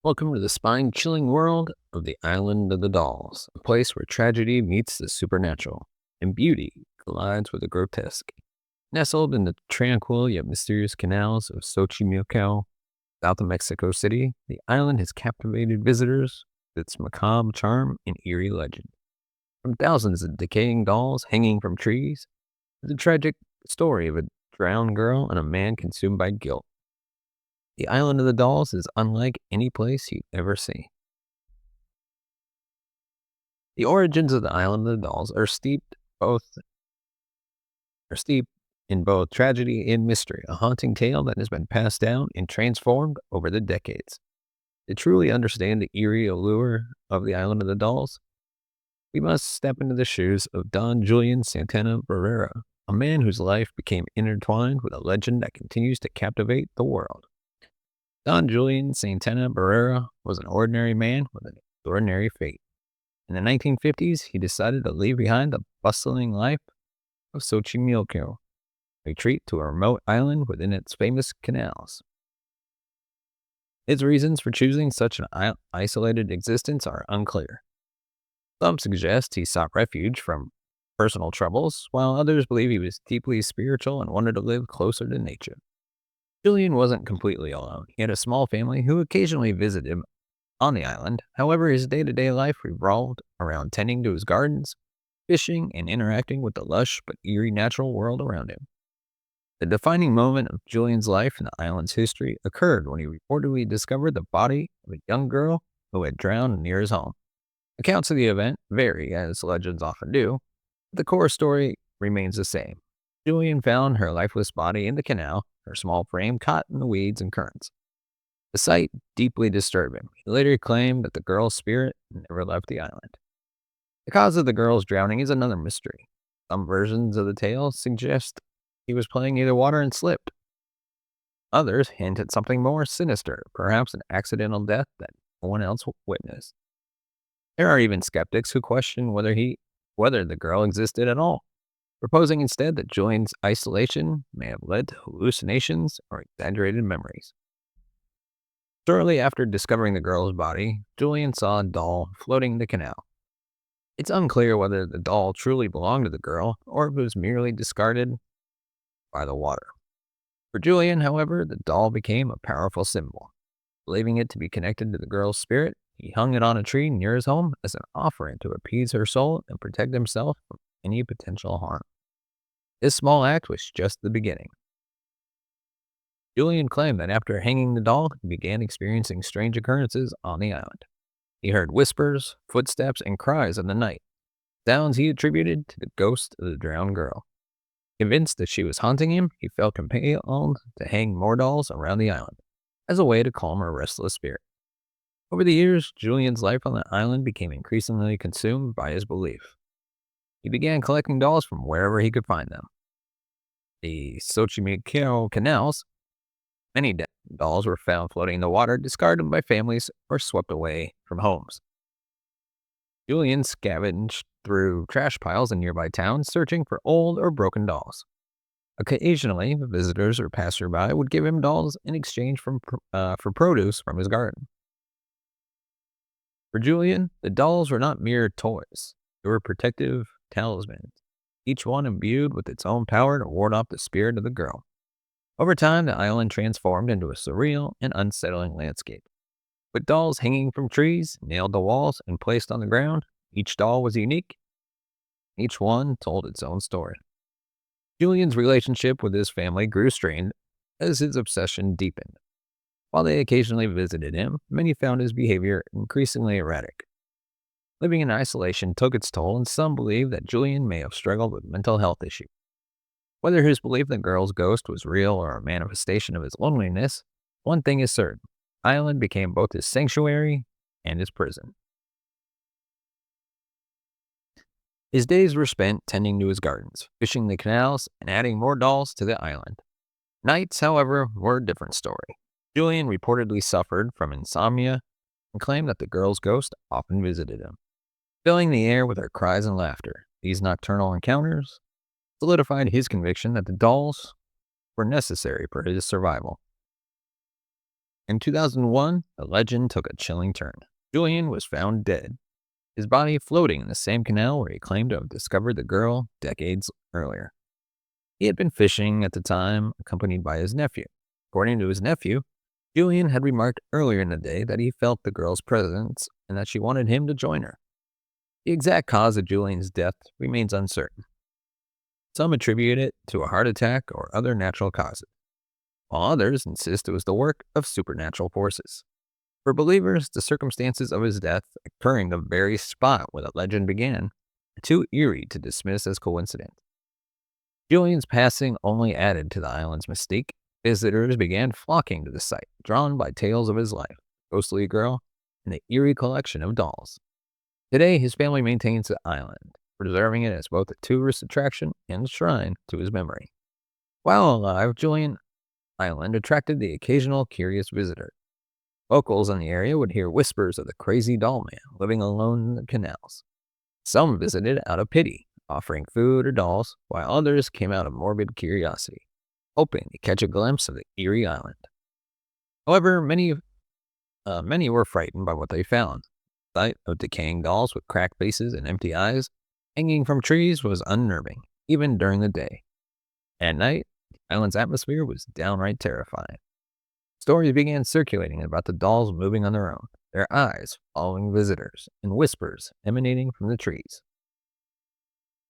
Welcome to the spine-chilling world of the Island of the Dolls, a place where tragedy meets the supernatural and beauty collides with the grotesque. Nestled in the tranquil yet mysterious canals of Xochimilco, south of Mexico City, the island has captivated visitors with its macabre charm and eerie legend. From thousands of decaying dolls hanging from trees to the tragic story of a drowned girl and a man consumed by guilt. The Island of the Dolls is unlike any place you've ever seen. The origins of the Island of the Dolls are steeped in both tragedy and mystery, a haunting tale that has been passed down and transformed over the decades. To truly understand the eerie allure of the Island of the Dolls, we must step into the shoes of Don Julian Santana Barrera, a man whose life became intertwined with a legend that continues to captivate the world. Don Julian Santana Barrera was an ordinary man with an extraordinary fate. In the 1950s, he decided to leave behind the bustling life of Xochimilco, retreat to a remote island within its famous canals. His reasons for choosing such an isolated existence are unclear. Some suggest he sought refuge from personal troubles, while others believe he was deeply spiritual and wanted to live closer to nature. Julian wasn't completely alone. He had a small family who occasionally visited him on the island. However, his day-to-day life revolved around tending to his gardens, fishing, and interacting with the lush but eerie natural world around him. The defining moment of Julian's life in the island's history occurred when he reportedly discovered the body of a young girl who had drowned near his home. Accounts of the event vary, as legends often do, but the core story remains the same. Julian found her lifeless body in the canal, her small frame caught in the weeds and currents. The sight deeply disturbed him. He later claimed that the girl's spirit never left the island. The cause of the girl's drowning is another mystery. Some versions of the tale suggest he was playing near the water and slipped. Others hint at something more sinister, perhaps an accidental death that no one else witnessed. There are even skeptics who question whether the girl existed at all, proposing instead that Julian's isolation may have led to hallucinations or exaggerated memories. Shortly after discovering the girl's body, Julian saw a doll floating in the canal. It's unclear whether the doll truly belonged to the girl or if it was merely discarded by the water. For Julian, however, the doll became a powerful symbol. Believing it to be connected to the girl's spirit, he hung it on a tree near his home as an offering to appease her soul and protect himself from any potential harm. This small act was just the beginning. Julian claimed that after hanging the doll, he began experiencing strange occurrences on the island. He heard whispers, footsteps, and cries in the night, sounds he attributed to the ghost of the drowned girl. Convinced that she was haunting him, he felt compelled to hang more dolls around the island as a way to calm her restless spirit. Over the years, Julian's life on the island became increasingly consumed by his belief. He began collecting dolls from wherever he could find them. The Xochimilco canals, many dolls were found floating in the water, discarded by families, or swept away from homes. Julian scavenged through trash piles in nearby towns, searching for old or broken dolls. Occasionally, visitors or passerby would give him dolls in exchange for produce from his garden. For Julian, the dolls were not mere toys. They were protective talismans, each one imbued with its own power to ward off the spirit of the girl. Over time, the island transformed into a surreal and unsettling landscape. With dolls hanging from trees, nailed to walls, and placed on the ground, each doll was unique. Each one told its own story. Julian's relationship with his family grew strained as his obsession deepened. While they occasionally visited him, many found his behavior increasingly erratic. Living in isolation took its toll, and some believe that Julian may have struggled with mental health issues. Whether his belief that the girl's ghost was real or a manifestation of his loneliness, one thing is certain: the island became both his sanctuary and his prison. His days were spent tending to his gardens, fishing the canals, and adding more dolls to the island. Nights, however, were a different story. Julian reportedly suffered from insomnia and claimed that the girl's ghost often visited him, filling the air with her cries and laughter. These nocturnal encounters solidified his conviction that the dolls were necessary for his survival. In 2001, the legend took a chilling turn. Julian was found dead, his body floating in the same canal where he claimed to have discovered the girl decades earlier. He had been fishing at the time, accompanied by his nephew. According to his nephew, Julian had remarked earlier in the day that he felt the girl's presence and that she wanted him to join her. The exact cause of Julian's death remains uncertain. Some attribute it to a heart attack or other natural causes, while others insist it was the work of supernatural forces. For believers, the circumstances of his death, occurring the very spot where the legend began, are too eerie to dismiss as coincidence. Julian's passing only added to the island's mystique. Visitors began flocking to the site, drawn by tales of his life, ghostly girl, and the eerie collection of dolls. Today, his family maintains the island, preserving it as both a tourist attraction and a shrine to his memory. While alive, Julian Island attracted the occasional curious visitor. Locals in the area would hear whispers of the crazy doll man living alone in the canals. Some visited out of pity, offering food or dolls, while others came out of morbid curiosity, hoping to catch a glimpse of the eerie island. However, many were frightened by what they found. The sight of decaying dolls with cracked faces and empty eyes hanging from trees was unnerving, even during the day. At night, the island's atmosphere was downright terrifying. Stories began circulating about the dolls moving on their own, their eyes following visitors, and whispers emanating from the trees.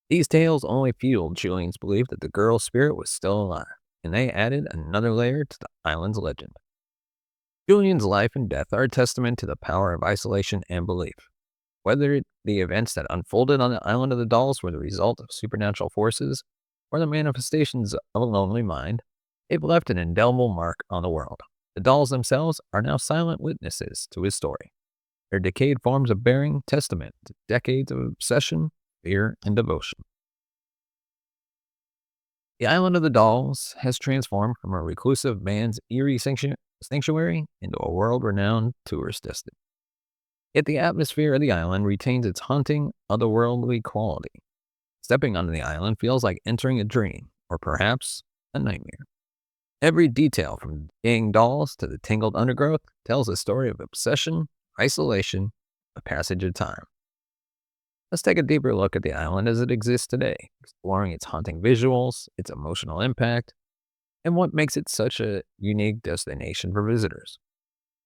These tales only fueled Julian's belief that the girl's spirit was still alive, and they added another layer to the island's legend. Julian's life and death are a testament to the power of isolation and belief. Whether the events that unfolded on the island of the dolls were the result of supernatural forces or the manifestations of a lonely mind, they've left an indelible mark on the world. The dolls themselves are now silent witnesses to his story. Their decayed forms of bearing testament to decades of obsession, fear, and devotion. The island of the dolls has transformed from a reclusive man's eerie sanctuary into a world-renowned tourist destination. Yet the atmosphere of the island retains its haunting, otherworldly quality. Stepping onto the island feels like entering a dream, or perhaps a nightmare. Every detail from decaying dolls to the tangled undergrowth tells a story of obsession, isolation, the passage of time. Let's take a deeper look at the island as it exists today, exploring its haunting visuals, its emotional impact, and what makes it such a unique destination for visitors.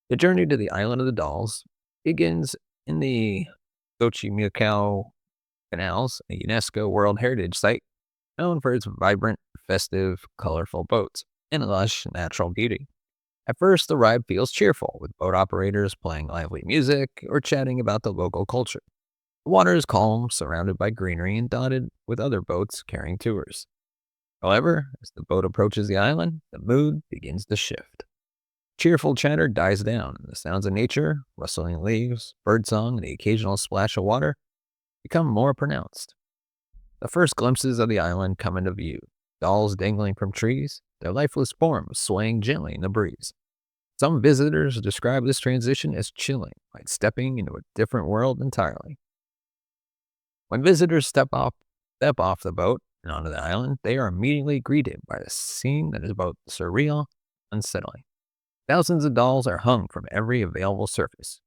The journey to the island of the dolls begins in the Xochimilco Canals, a UNESCO World Heritage Site known for its vibrant, festive, colorful boats and lush natural beauty. At first, the ride feels cheerful, with boat operators playing lively music or chatting about the local culture. The water is calm, surrounded by greenery and dotted with other boats carrying tours. However, as the boat approaches the island, the mood begins to shift. Cheerful chatter dies down, and the sounds of nature, rustling leaves, birdsong, and the occasional splash of water become more pronounced. The first glimpses of the island come into view, dolls dangling from trees, their lifeless forms swaying gently in the breeze. Some visitors describe this transition as chilling, like stepping into a different world entirely. When visitors step off the boat and onto the island, they are immediately greeted by a scene that is both surreal and unsettling. Thousands of dolls are hung from every available surface.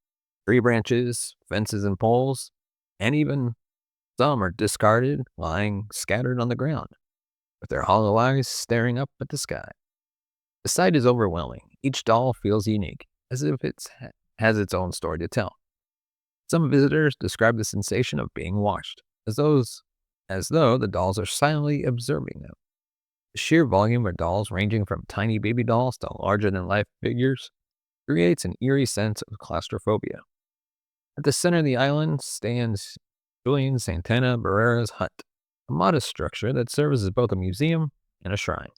Tree branches, fences and poles, and even some are discarded, lying scattered on the ground, with their hollow eyes staring up at the sky. The sight is overwhelming. Each doll feels unique, as if it has its own story to tell. Some visitors describe the sensation of being watched, as though the dolls are silently observing them. The sheer volume of dolls, ranging from tiny baby dolls to larger-than-life figures, creates an eerie sense of claustrophobia. At the center of the island stands Julian Santana Barrera's hut, a modest structure that serves as both a museum and a shrine.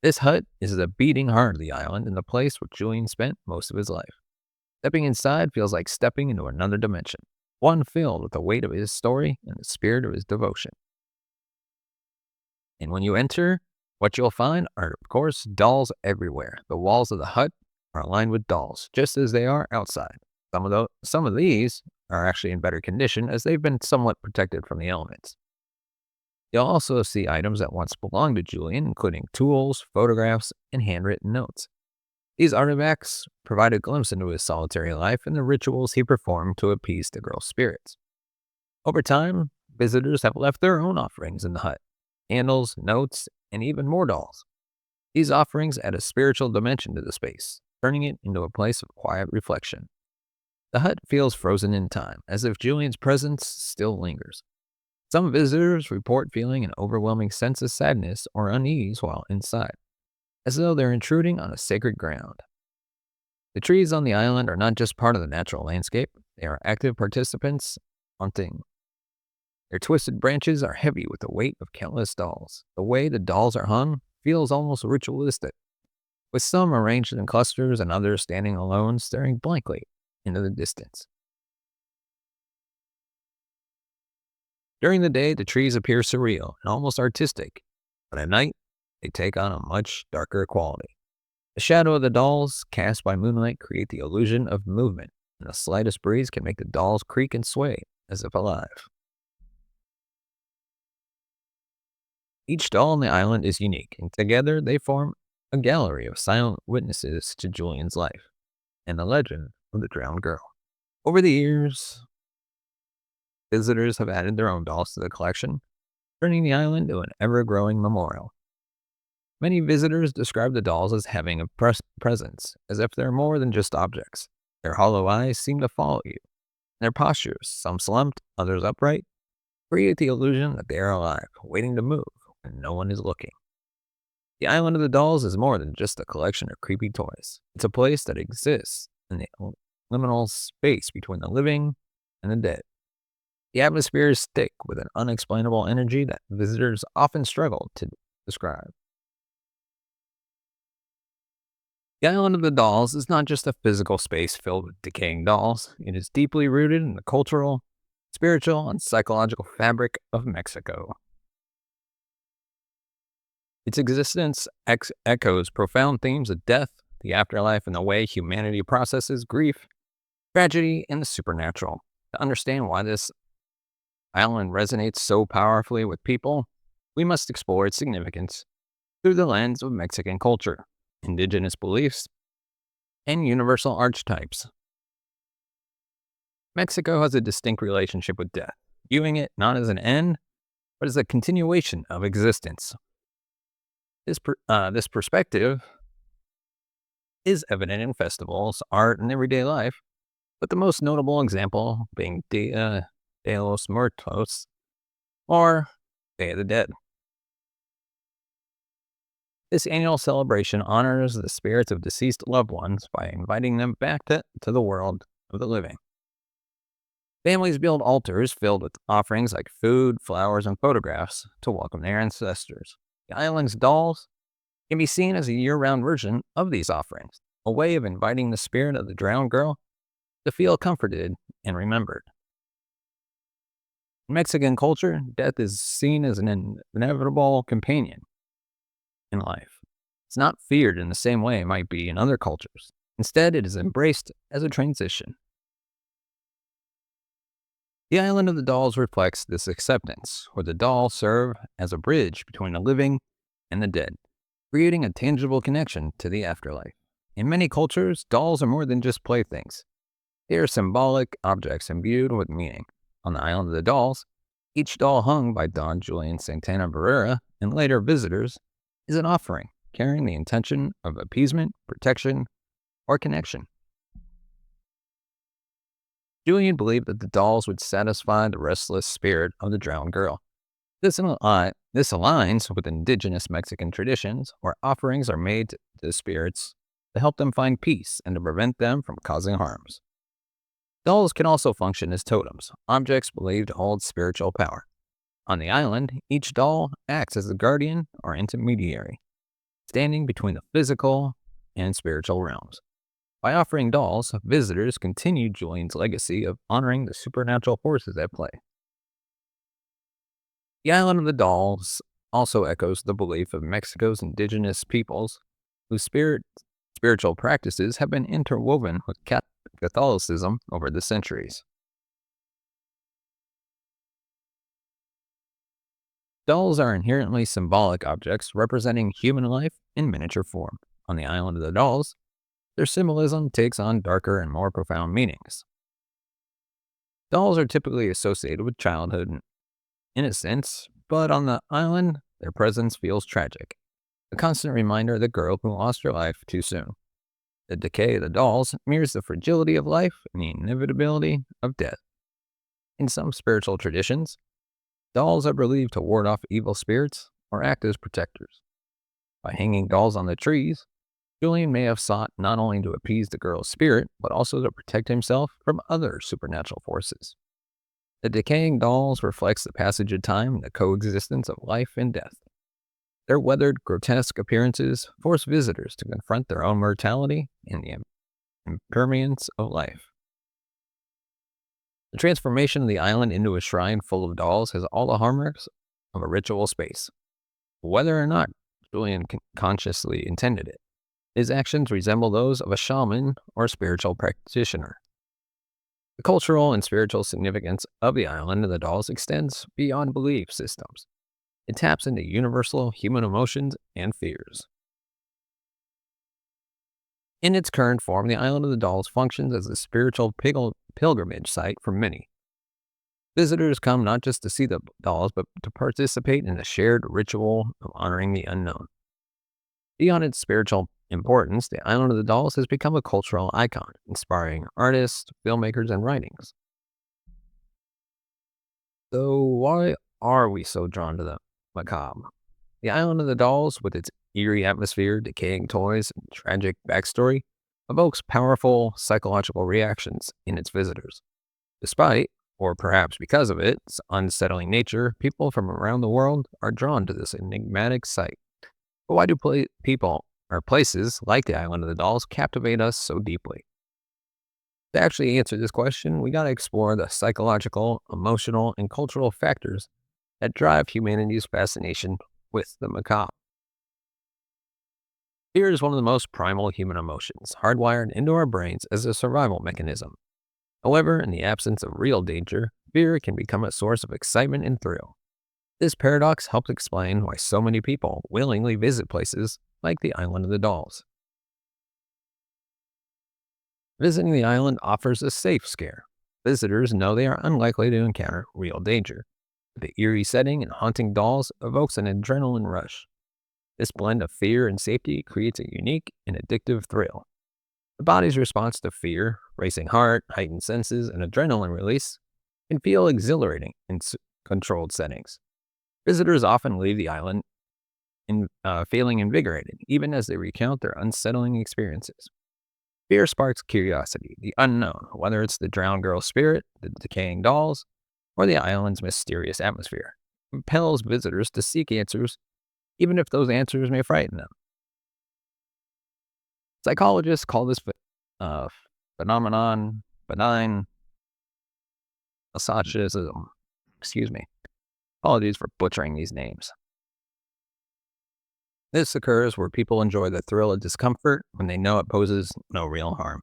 This hut is the beating heart of the island and the place where Julian spent most of his life. Stepping inside feels like stepping into another dimension, one filled with the weight of his story and the spirit of his devotion. And when you enter, what you'll find are, of course, dolls everywhere. The walls of the hut are lined with dolls, just as they are outside. Some of these are actually in better condition, as they've been somewhat protected from the elements. You'll also see items that once belonged to Julian, including tools, photographs, and handwritten notes. These artifacts provide a glimpse into his solitary life and the rituals he performed to appease the girl's spirits. Over time, visitors have left their own offerings in the hut: candles, notes, and even more dolls. These offerings add a spiritual dimension to the space, turning it into a place of quiet reflection. The hut feels frozen in time, as if Julian's presence still lingers. Some visitors report feeling an overwhelming sense of sadness or unease while inside, as though they're intruding on a sacred ground. The trees on the island are not just part of the natural landscape, they are active participants haunting. Their twisted branches are heavy with the weight of countless dolls. The way the dolls are hung feels almost ritualistic, with some arranged in clusters and others standing alone, staring blankly into the distance. During the day, the trees appear surreal and almost artistic, but at night, they take on a much darker quality. The shadow of the dolls, cast by moonlight, create the illusion of movement, and the slightest breeze can make the dolls creak and sway as if alive. Each doll on the island is unique, and together they form a gallery of silent witnesses to Julian's life and the legend of the drowned girl. Over the years, visitors have added their own dolls to the collection, turning the island into an ever-growing memorial. Many visitors describe the dolls as having a presence, as if they're more than just objects. Their hollow eyes seem to follow you. Their postures, some slumped, others upright, create the illusion that they are alive, waiting to move when no one is looking. The Island of the Dolls is more than just a collection of creepy toys. It's a place that exists in the liminal space between the living and the dead. The atmosphere is thick with an unexplainable energy that visitors often struggle to describe. The Island of the Dolls is not just a physical space filled with decaying dolls. It is deeply rooted in the cultural, spiritual, and psychological fabric of Mexico. Its existence echoes profound themes of death, the afterlife, and the way humanity processes grief, tragedy, and the supernatural. To understand why this island resonates so powerfully with people, we must explore its significance through the lens of Mexican culture, indigenous beliefs, and universal archetypes. Mexico has a distinct relationship with death, viewing it not as an end, but as a continuation of existence. This perspective is evident in festivals, art, and everyday life, with the most notable example being Dia de los Muertos, or Day of the Dead. This annual celebration honors the spirits of deceased loved ones by inviting them back to the world of the living. Families build altars filled with offerings like food, flowers, and photographs to welcome their ancestors. The island's dolls can be seen as a year-round version of these offerings, a way of inviting the spirit of the drowned girl to feel comforted and remembered. In Mexican culture, death is seen as an inevitable companion in life. It's not feared in the same way it might be in other cultures. Instead, it is embraced as a transition. The Island of the Dolls reflects this acceptance, where the dolls serve as a bridge between the living and the dead, creating a tangible connection to the afterlife. In many cultures, dolls are more than just playthings. They are symbolic objects imbued with meaning. On the Island of the Dolls, each doll hung by Don Julian Santana Barrera and later visitors is an offering, carrying the intention of appeasement, protection, or connection. Julian believed that the dolls would satisfy the restless spirit of the drowned girl. This aligns with indigenous Mexican traditions, where offerings are made to the spirits to help them find peace and to prevent them from causing harms. Dolls can also function as totems, objects believed to hold spiritual power. On the island, each doll acts as a guardian or intermediary, standing between the physical and spiritual realms. By offering dolls, visitors continue Julian's legacy of honoring the supernatural forces at play. The Island of the Dolls also echoes the belief of Mexico's indigenous peoples, whose spiritual practices have been interwoven with Catholicism over the centuries. Dolls are inherently symbolic objects representing human life in miniature form. On the Island of the Dolls, Their symbolism takes on darker and more profound meanings. Dolls are typically associated with childhood and innocence, but on the island, their presence feels tragic. A constant reminder of the girl who lost her life too soon. The decay of the dolls mirrors the fragility of life and the inevitability of death. In some spiritual traditions, dolls are believed to ward off evil spirits or act as protectors. By hanging dolls on the trees, Julian may have sought not only to appease the girl's spirit, but also to protect himself from other supernatural forces. The decaying dolls reflects the passage of time and the coexistence of life and death. Their weathered, grotesque appearances force visitors to confront their own mortality and the impermanence of life. The transformation of the island into a shrine full of dolls has all the hallmarks of a ritual space. Whether or not Julian consciously intended it, his actions resemble those of a shaman or spiritual practitioner. The cultural and spiritual significance of the island of the dolls extends beyond belief systems. It taps into universal human emotions and fears. In its current form, the Island of the Dolls functions as a spiritual pilgrimage site for many. Visitors come not just to see the dolls, but to participate in a shared ritual of honoring the unknown. Beyond its spiritual importance, the Island of the Dolls has become a cultural icon, inspiring artists, filmmakers, and writings. So why are we so drawn to the macabre? The Island of the Dolls, with its eerie atmosphere, decaying toys, and tragic backstory, evokes powerful psychological reactions in its visitors. Despite, or perhaps because of its unsettling nature, people from around the world are drawn to this enigmatic site. But why do people or places like the Island of the Dolls captivate us so deeply? To actually answer this question, we gotta explore the psychological, emotional, and cultural factors that drive humanity's fascination with the macabre. Fear is one of the most primal human emotions, hardwired into our brains as a survival mechanism. However, in the absence of real danger, fear can become a source of excitement and thrill. This paradox helps explain why so many people willingly visit places like the Island of the Dolls. Visiting the island offers a safe scare. Visitors know they are unlikely to encounter real danger. The eerie setting and haunting dolls evokes an adrenaline rush. This blend of fear and safety creates a unique and addictive thrill. The body's response to fear, racing heart, heightened senses, and adrenaline release, can feel exhilarating in controlled settings. Visitors often leave the island feeling invigorated, even as they recount their unsettling experiences. Fear sparks curiosity, the unknown, whether it's the drowned girl's spirit, the decaying dolls, or the island's mysterious atmosphere, compels visitors to seek answers, even if those answers may frighten them. Psychologists call this phenomenon benign masochism. Excuse me. Apologies for butchering these names. This occurs where people enjoy the thrill of discomfort when they know it poses no real harm.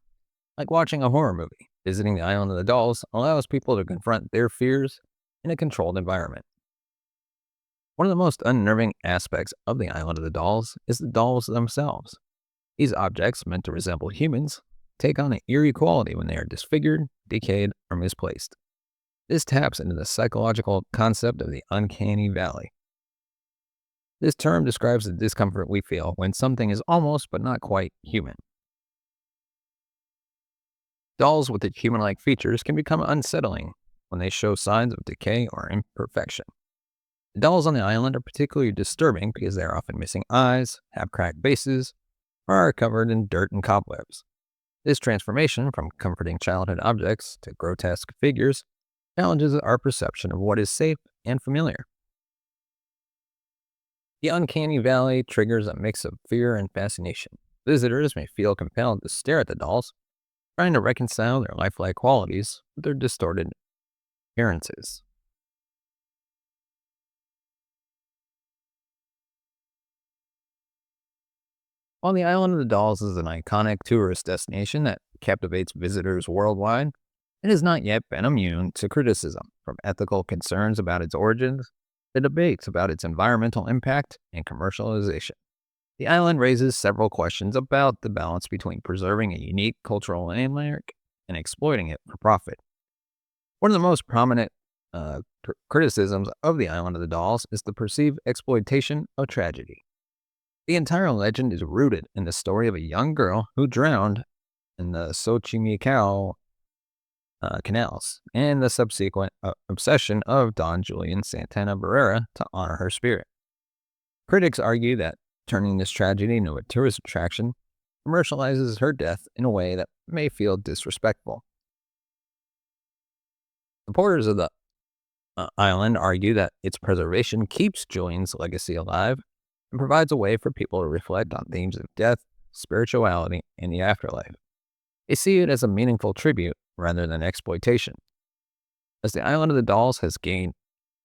Like watching a horror movie, visiting the Island of the Dolls allows people to confront their fears in a controlled environment. One of the most unnerving aspects of the Island of the Dolls is the dolls themselves. These objects, meant to resemble humans, take on an eerie quality when they are disfigured, decayed, or misplaced. This taps into the psychological concept of the uncanny valley. This term describes the discomfort we feel when something is almost but not quite human. Dolls with its human-like features can become unsettling when they show signs of decay or imperfection. The dolls on the island are particularly disturbing because they are often missing eyes, have cracked bases, or are covered in dirt and cobwebs. This transformation from comforting childhood objects to grotesque figures challenges our perception of what is safe and familiar. The uncanny valley triggers a mix of fear and fascination. Visitors may feel compelled to stare at the dolls, trying to reconcile their lifelike qualities with their distorted appearances. While the Island of the Dolls is an iconic tourist destination that captivates visitors worldwide, it has not yet been immune to criticism, from ethical concerns about its origins to debates about its environmental impact and commercialization. The island raises several questions about the balance between preserving a unique cultural landmark and exploiting it for profit. One of the most prominent criticisms of the Island of the Dolls is the perceived exploitation of tragedy. The entire legend is rooted in the story of a young girl who drowned in the Xochimilco canals and the subsequent obsession of Don Julian Santana Barrera to honor her spirit. Critics argue that turning this tragedy into a tourist attraction commercializes her death in a way that may feel disrespectful. Supporters of the island argue that its preservation keeps Julian's legacy alive and provides a way for people to reflect on themes of death, spirituality, and the afterlife. They see it as a meaningful tribute rather than exploitation. As the Island of the Dolls has gained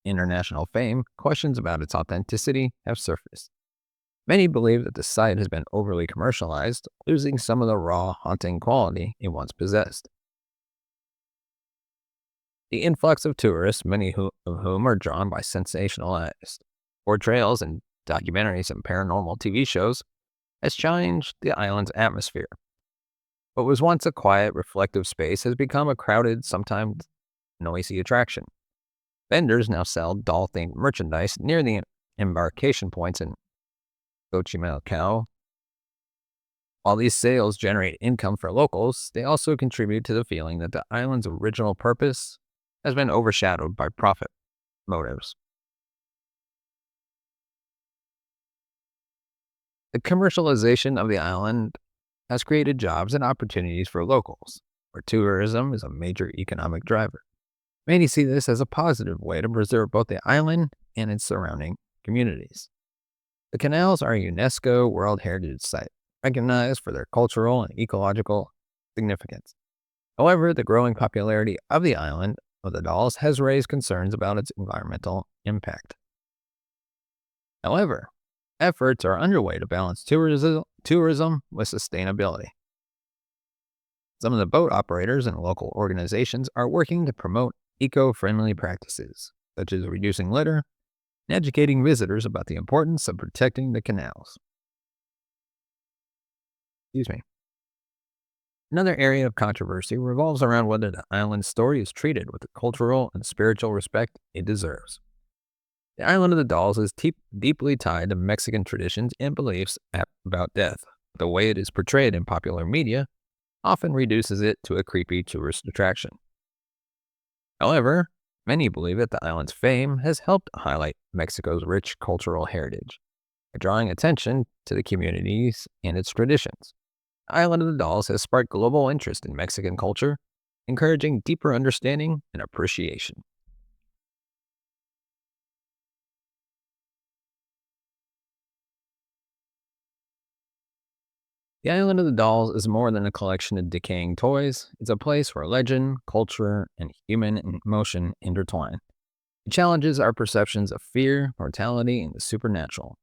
international fame, questions about its authenticity have surfaced. Many believe that the site has been overly commercialized, losing some of the raw, haunting quality it once possessed. The influx of tourists, of whom are drawn by sensationalized portrayals in documentaries and paranormal TV shows, has changed the island's atmosphere. What was once a quiet, reflective space has become a crowded, sometimes noisy attraction. Vendors now sell doll-themed merchandise near the embarkation points in Xochimilco. While these sales generate income for locals, they also contribute to the feeling that the island's original purpose has been overshadowed by profit motives. The commercialization of the island has created jobs and opportunities for locals, where tourism is a major economic driver. Many see this as a positive way to preserve both the island and its surrounding communities. The canals are a UNESCO World Heritage Site, recognized for their cultural and ecological significance. However, the growing popularity of the Island of the Dolls has raised concerns about its environmental impact. However, efforts are underway to balance tourism with sustainability. Some of the boat operators and local organizations are working to promote eco-friendly practices, such as reducing litter and educating visitors about the importance of protecting the canals. Another area of controversy revolves around whether the island's story is treated with the cultural and spiritual respect it deserves. The Island of the Dolls is deeply tied to Mexican traditions and beliefs about death. The way it is portrayed in popular media often reduces it to a creepy tourist attraction. However, many believe that the island's fame has helped highlight Mexico's rich cultural heritage by drawing attention to the communities and its traditions. The Island of the Dolls has sparked global interest in Mexican culture, encouraging deeper understanding and appreciation. The Island of the Dolls is more than a collection of decaying toys. It's a place where legend, culture, and human emotion intertwine. It challenges our perceptions of fear, mortality, and the supernatural,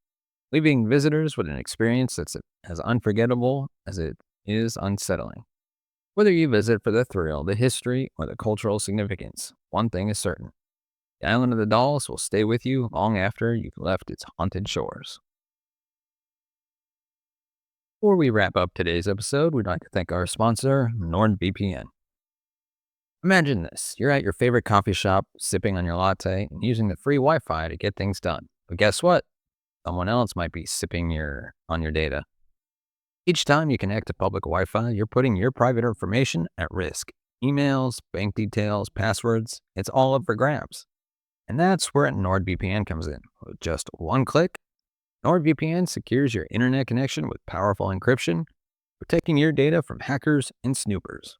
leaving visitors with an experience that's as unforgettable as it is unsettling. Whether you visit for the thrill, the history, or the cultural significance, one thing is certain. The Island of the Dolls will stay with you long after you've left its haunted shores. Before we wrap up today's episode, we'd like to thank our sponsor, NordVPN. Imagine this. You're at your favorite coffee shop, sipping on your latte, and using the free Wi-Fi to get things done. But guess what? Someone else might be sipping on your data. Each time you connect to public Wi-Fi, you're putting your private information at risk. Emails, bank details, passwords, it's all up for grabs. And that's where NordVPN comes in. With just one click, NordVPN secures your internet connection with powerful encryption, protecting your data from hackers and snoopers.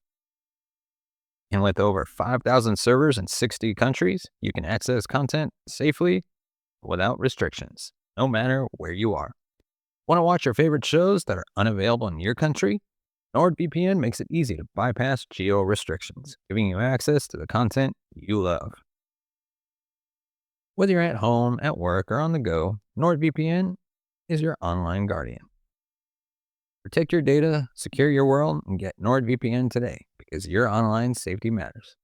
And with over 5,000 servers in 60 countries, you can access content safely without restrictions, no matter where you are. Want to watch your favorite shows that are unavailable in your country? NordVPN makes it easy to bypass geo restrictions, giving you access to the content you love. Whether you're at home, at work, or on the go, NordVPN is your online guardian. Protect your data, secure your world, and get NordVPN today because your online safety matters.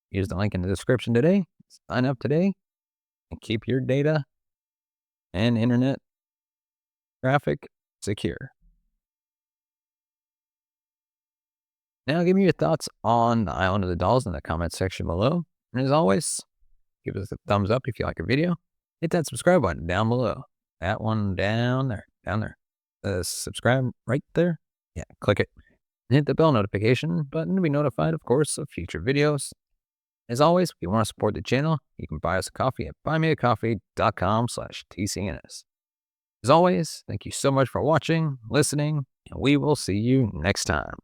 Use the link in the description today, sign up today, and keep your data and internet traffic secure. Now, give me your thoughts on the Island of the Dolls in the comment section below. And as always, give us a thumbs up if you like our video. Hit that subscribe button down below. That one down there, down there. The subscribe right there. Yeah, click it. And hit the bell notification button to be notified, of course, of future videos. As always, if you want to support the channel, you can buy us a coffee at buymeacoffee.com/TCNS. As always, thank you so much for watching, listening, and we will see you next time.